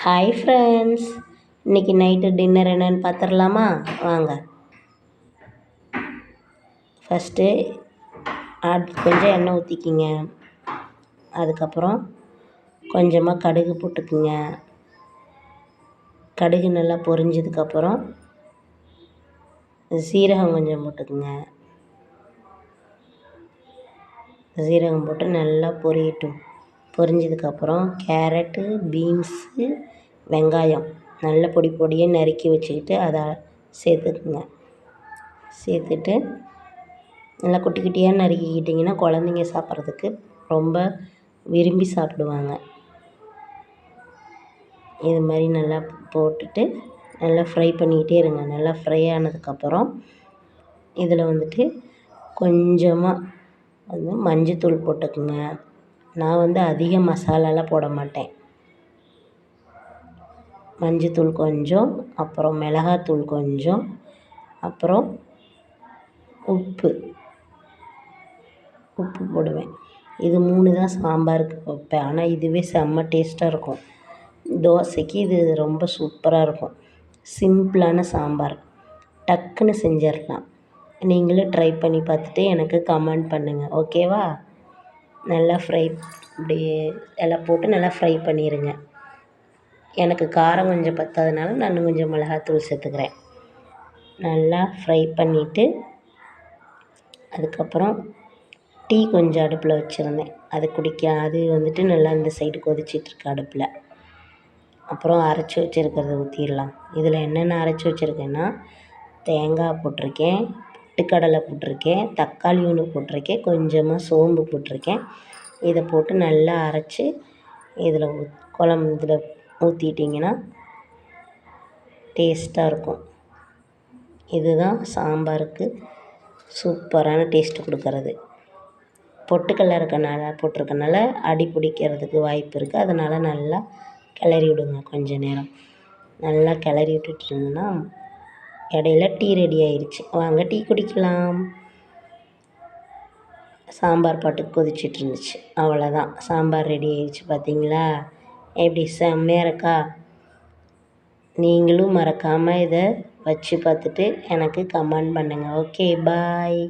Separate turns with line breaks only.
Hi friends, இன்றைக்கி night dinner என்னென்னு பார்த்துடலாமா? வாங்க. ஃபஸ்ட்டு கொஞ்சம் எண்ணெய் ஊற்றிக்கிங்க. அதுக்கப்புறம் கொஞ்சமாக கடுகு போட்டுக்குங்க. கடுகு நல்லா பொரிஞ்சதுக்கப்புறம் சீரகம் கொஞ்சம் போட்டுக்குங்க. சீரகம் போட்டு நல்லா பொரியட்டும். பொரிஞ்சதுக்கப்புறம் கேரட்டு, பீன்ஸு, வெங்காயம் நல்ல பொடி பொடியாக நறுக்கி வச்சுக்கிட்டு அதை சேர்த்துக்குங்க. சேர்த்துட்டு நல்லா குட்டி குட்டியாக நறுக்கிக்கிட்டிங்கன்னா குழந்தைங்க சாப்பிட்றதுக்கு ரொம்ப விரும்பி சாப்பிடுவாங்க. இது மாதிரி நல்லா போட்டுட்டு நல்லா ஃப்ரை பண்ணிக்கிட்டே இருங்க. நல்லா ஃப்ரை ஆனதுக்கப்புறம் இதில் கொஞ்சமாக மஞ்சத்தூள் போட்டுக்குங்க. நான் அதிக மசாலாலாம் போட மாட்டேன். மஞ்சத்தூள் கொஞ்சம், அப்புறம் மிளகாத்தூள் கொஞ்சம், அப்புறம் உப்பு போடுவேன். இது 3 தான் சாம்பாருக்கு வைப்பேன். ஆனால் இதுவே செம்ம டேஸ்ட்டாக இருக்கும். தோசைக்கு இது ரொம்ப சூப்பராக இருக்கும். சிம்பிளான சாம்பார், டக்குன்னு செஞ்சிடலாம். நீங்களும் ட்ரை பண்ணி பார்த்துட்டு எனக்கு கமெண்ட் பண்ணுங்கள், ஓகேவா? நல்லா இப்படி எல்லாம் போட்டு நல்லா ஃப்ரை பண்ணிடுங்க. எனக்கு காரம் கொஞ்சம் பத்தாதனால நான் கொஞ்சம் மிளகாத்தூள் சேர்த்துக்கிறேன். நல்லா ஃப்ரை பண்ணிவிட்டு அதுக்கப்புறம் டீ கொஞ்சம் அடுப்பில் வச்சுருந்தேன். அது நல்லா இந்த சைடு கொதிச்சிட்ருக்கு அடுப்பில். அப்புறம் அரைச்சி வச்சுருக்கிறத ஊற்றிடலாம். இதில் என்னென்ன அரைச்சி வச்சுருக்கேன்னா, தேங்காய் போட்டிருக்கேன், பொட்டுக்கடலை போட்டிருக்கேன், தக்காளி ஒன்று போட்டிருக்கேன், கொஞ்சமாக சோம்பு போட்டிருக்கேன். இதை போட்டு நல்லா அரைச்சி இதில் ஊற்றிட்டிங்கன்னா டேஸ்ட்டாக இருக்கும். இதுதான் சாம்பாருக்கு சூப்பரான டேஸ்ட்டு கொடுக்கறது. பொட்டுக்கடலை போட்டிருக்கனால அடி பிடிக்கிறதுக்கு வாய்ப்பு இருக்குது. அதனால் நல்லா கிளறி விடுங்க. கொஞ்ச நேரம் நல்லா கிளறி விட்டுட்டு இருந்தோன்னா இடையில டீ ரெடி ஆயிடுச்சு. வாங்க டீ குடிக்கலாம். சாம்பார் பாட்டுக்கு கொதிச்சிட்டு இருந்துச்சு. அவ்வளோதான், சாம்பார் ரெடி ஆயிடுச்சு. பார்த்தீங்களா எப்படி செம்மையாக இருக்கா? நீங்களும் மறக்காமல் இதை வச்சு பார்த்துட்டு எனக்கு கமெண்ட் பண்ணுங்கள். ஓகே, பாய்.